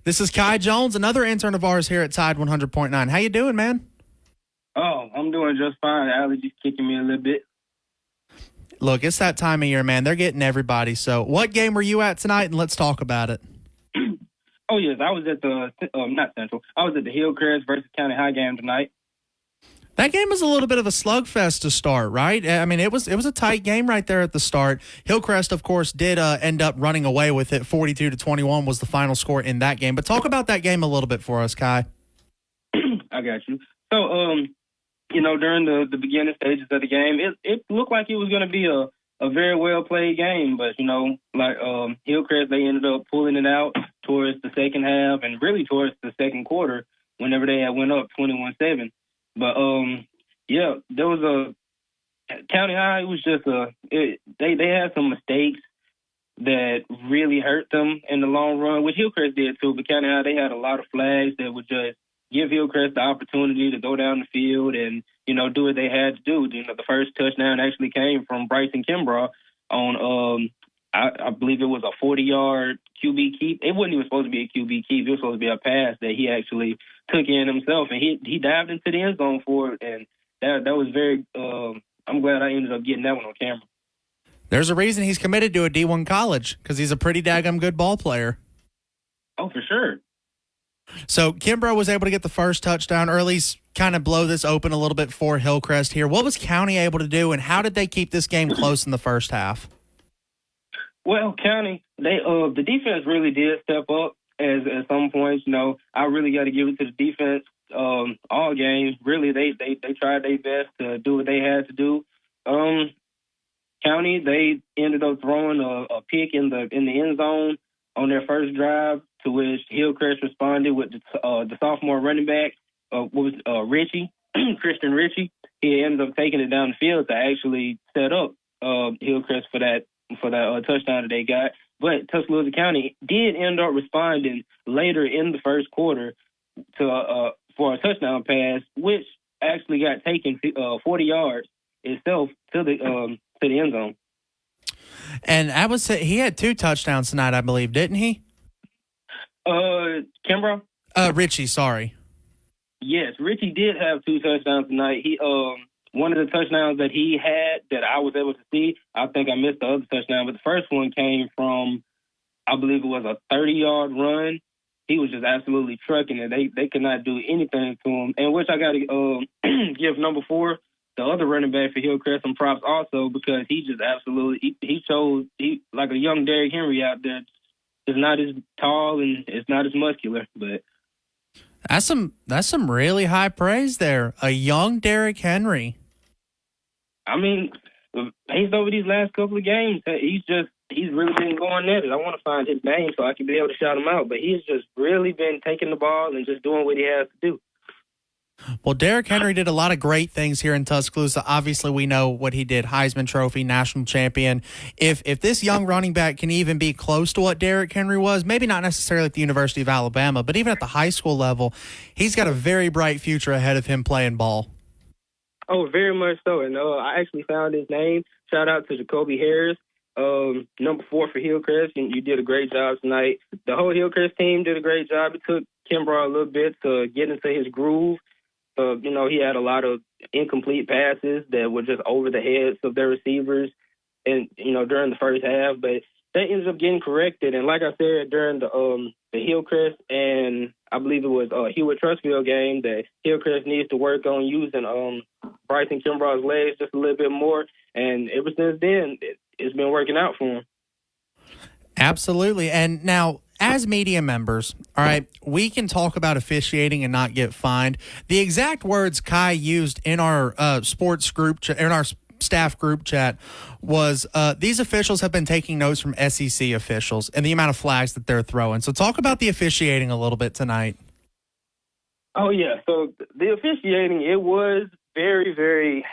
This is Kai Jones, another intern of ours here at Tide 100.9. How you doing, man? Oh, I'm doing just fine. Allergies kicking me a little bit. Look, it's that time of year, man. They're getting everybody. So what game were you at tonight, and let's talk about it. Oh, yes, I was at the, not Central. I was at the Hillcrest versus County High game tonight. That game was a little bit of a slugfest to start, right? I mean, it was a tight game right there at the start. Hillcrest, of course, did end up running away with it. 42-21 was the final score in that game. But talk about that game a little bit for us, Kai. I got you. So, during the beginning stages of the game, it looked like it was going to be a very well-played game. But, Hillcrest, they ended up pulling it out towards the second half and really towards the second quarter whenever they had went up 21-7. But, there was a County High. It was just they had some mistakes that really hurt them in the long run, which Hillcrest did too. But County High, they had a lot of flags that would just give Hillcrest the opportunity to go down the field and, do what they had to do. The first touchdown actually came from Bryson Kimbrough on, I believe it was a 40-yard QB keep. It wasn't even supposed to be a QB keep. It was supposed to be a pass that he actually took in himself, and he dived into the end zone for it, and that was very I'm glad I ended up getting that one on camera. There's a reason he's committed to a D1 college, because he's a pretty daggum good ball player. Oh, for sure. So Kimbrough was able to get the first touchdown, or at least kind of blow this open a little bit for Hillcrest here. What was County able to do, and how did they keep this game close in the first half? Well, County, the defense really did step up at some points. I really got to give it to the defense all game. Really, they tried their best to do what they had to do. County, they ended up throwing a pick in the end zone on their first drive, to which Hillcrest responded with the sophomore running back, Richie, Christian Richie. He ended up taking it down the field to actually set up Hillcrest for that touchdown that they got. But Tuscaloosa County did end up responding later in the first quarter to for a touchdown pass, which actually got taken 40 yards itself to the end zone. And I would say he had 2 touchdowns tonight, I believe, didn't he? Kimbrough? Richie, sorry. Yes, Richie did have 2 touchdowns tonight. He one of the touchdowns that he had that I was able to see, I think I missed the other touchdown, but the first one came from, I believe it was a 30-yard run. He was just absolutely trucking it. They could not do anything to him, and which I got to give number 4, the other running back for Hillcrest, some props also, because he just absolutely he showed like a young Derrick Henry out there. It's not as tall and it's not as muscular, but that's some really high praise there. A young Derrick Henry. I mean, based over these last couple of games, he's really been going at it. I want to find his name so I can be able to shout him out, but he's just really been taking the ball and just doing what he has to do. Well, Derrick Henry did a lot of great things here in Tuscaloosa. Obviously, we know what he did, Heisman Trophy, national champion. If this young running back can even be close to what Derrick Henry was, maybe not necessarily at the University of Alabama, but even at the high school level, he's got a very bright future ahead of him playing ball. Oh, very much so. And I actually found his name. Shout out to Jacoby Harris, number 4 for Hillcrest. And you did a great job tonight. The whole Hillcrest team did a great job. It took Kimbrough a little bit to get into his groove. He had a lot of incomplete passes that were just over the heads of their receivers and, during the first half. But they ended up getting corrected. And like I said, during the Hillcrest and I believe it was Hewitt-Trussville game, that Hillcrest needs to work on using Bryson Kimbrough's legs just a little bit more. And ever since then, it's been working out for him. Absolutely. And now, as media members, all right, we can talk about officiating and not get fined. The exact words Kai used in our sports group, in our staff group chat, was these officials have been taking notes from SEC officials and the amount of flags that they're throwing. So talk about the officiating a little bit tonight. Oh, yeah. So the officiating, it was very, very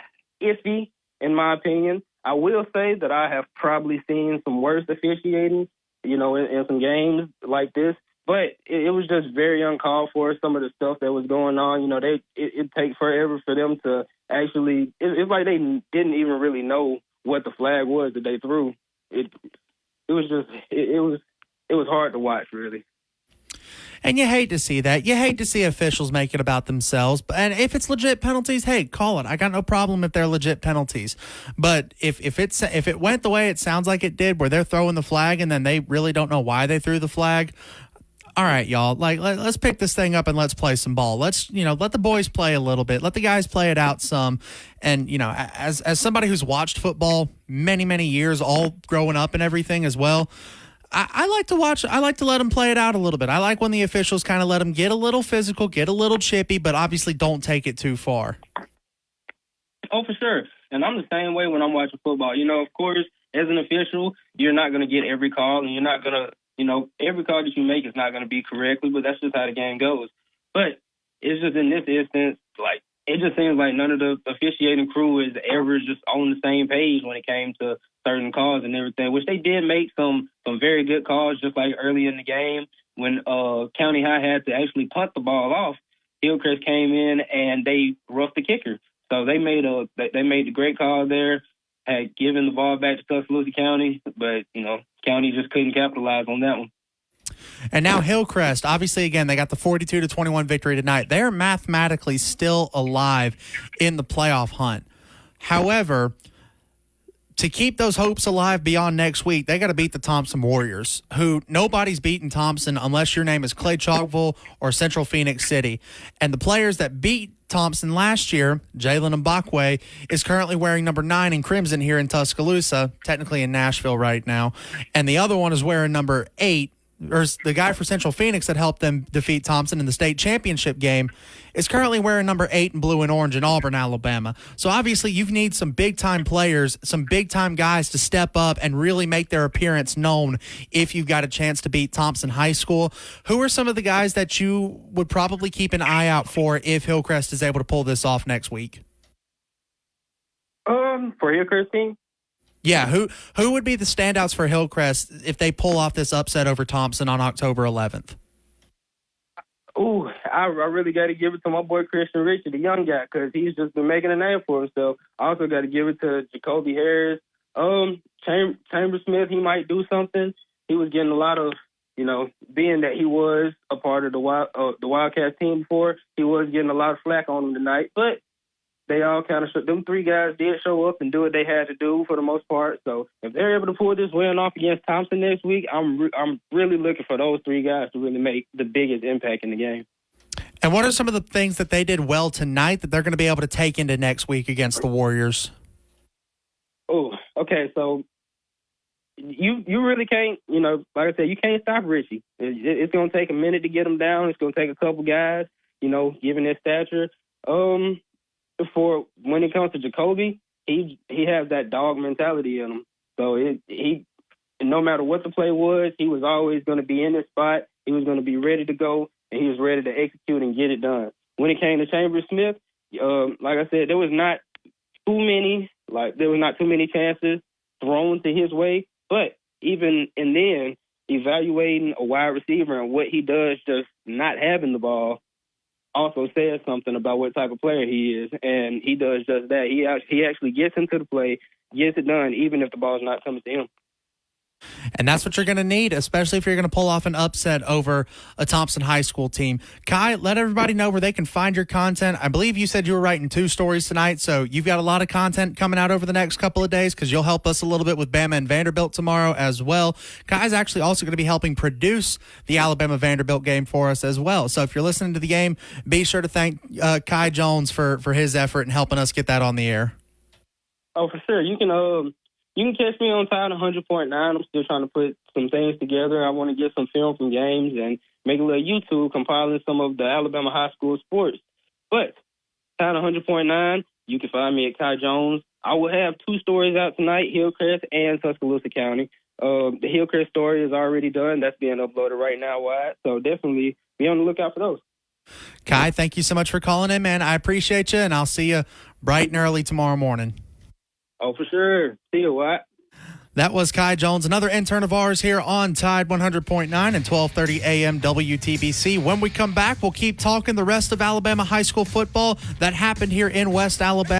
iffy, in my opinion. I will say that I have probably seen some worse officiating, in some games like this. But it was just very uncalled for, some of the stuff that was going on. It takes forever for them to actually – it's like they didn't even really know what the flag was that they threw. It was hard to watch, really. And you hate to see that. You hate to see officials make it about themselves. And if it's legit penalties, hey, call it. I got no problem if they're legit penalties. But if it went the way it sounds like it did, where they're throwing the flag and then they really don't know why they threw the flag, all right, y'all, let's pick this thing up and let's play some ball. Let's, let the boys play a little bit. Let the guys play it out some. And, as somebody who's watched football many, many years, all growing up and everything as well, I like to watch. I like to let them play it out a little bit. I like when the officials kind of let them get a little physical, get a little chippy, but obviously don't take it too far. Oh, for sure. And I'm the same way when I'm watching football. Of course, as an official, you're not going to get every call, and you're not going to, every call that you make is not going to be correctly, but that's just how the game goes. But it's just in this instance, it just seems like none of the officiating crew is ever just on the same page when it came to certain calls and everything, which they did make some very good calls, just like early in the game when County High had to actually punt the ball off. Hillcrest came in and they roughed the kicker. So they made the great call there, had given the ball back to Tuscaloosa County, but, County just couldn't capitalize on that one. And now Hillcrest, obviously, again, they got the 42-21 victory tonight. They're mathematically still alive in the playoff hunt. However, to keep those hopes alive beyond next week, they got to beat the Thompson Warriors, who nobody's beaten Thompson unless your name is Clay Chalkville or Central Phoenix City. And the players that beat Thompson last year, Jalen Mbakwe, is currently wearing number 9 in crimson here in Tuscaloosa, technically in Nashville right now. And the other one is wearing number 8. Or the guy for Central Phoenix that helped them defeat Thompson in the state championship game is currently wearing number 8 in blue and orange in Auburn, Alabama. So obviously you need some big-time players, some big-time guys to step up and really make their appearance known if you've got a chance to beat Thompson High School. Who are some of the guys that you would probably keep an eye out for if Hillcrest is able to pull this off next week? For Hillcrest team? Yeah, who would be the standouts for Hillcrest if they pull off this upset over Thompson on October 11th? Ooh, I really got to give it to my boy Christian Richard, the young guy, because he's just been making a name for himself. I also got to give it to Jacoby Harris. Chamber Smith, he might do something. He was getting a lot of, being that he was a part of the Wildcats team before, he was getting a lot of flack on him tonight, but they all kind of them 3 guys did show up and do what they had to do for the most part. So if they're able to pull this win off against Thompson next week, I'm really looking for those 3 guys to really make the biggest impact in the game. And what are some of the things that they did well tonight that they're going to be able to take into next week against the Warriors? Oh, okay. So you really can't, like I said, you can't stop Richie. It's going to take a minute to get him down. It's going to take a couple guys, given their stature. For when it comes to Jacoby, he has that dog mentality in him. So he no matter what the play was, he was always going to be in his spot. He was going to be ready to go, and he was ready to execute and get it done. When it came to Chamber Smith, like I said, there was not too many chances thrown to his way. But even in then, evaluating a wide receiver and what he does just not having the ball also says something about what type of player he is, and he does just that. He actually gets into the play, gets it done, even if the ball's not coming to him. And that's what you're going to need, especially if you're going to pull off an upset over a Thompson High School team. Kai, let everybody know where they can find your content. I believe you said you were writing 2 stories tonight, so you've got a lot of content coming out over the next couple of days because you'll help us a little bit with Bama and Vanderbilt tomorrow as well. Kai's actually also going to be helping produce the Alabama-Vanderbilt game for us as well. So if you're listening to the game, be sure to thank Kai Jones for his effort in helping us get that on the air. Oh, for sure. You can catch me on Tide 100.9. I'm still trying to put some things together. I want to get some film from games and make a little YouTube compiling some of the Alabama high school sports. But Tide 100.9, you can find me at Kai Jones. I will have 2 stories out tonight, Hillcrest and Tuscaloosa County. The Hillcrest story is already done. That's being uploaded right now, Wyatt. So definitely be on the lookout for those. Kai, thank you so much for calling in, man. I appreciate you, and I'll see you bright and early tomorrow morning. Oh, for sure. See you, Watt. That was Kai Jones, another intern of ours here on Tide 100.9 and 1230 AM WTBC. When we come back, we'll keep talking the rest of Alabama high school football that happened here in West Alabama.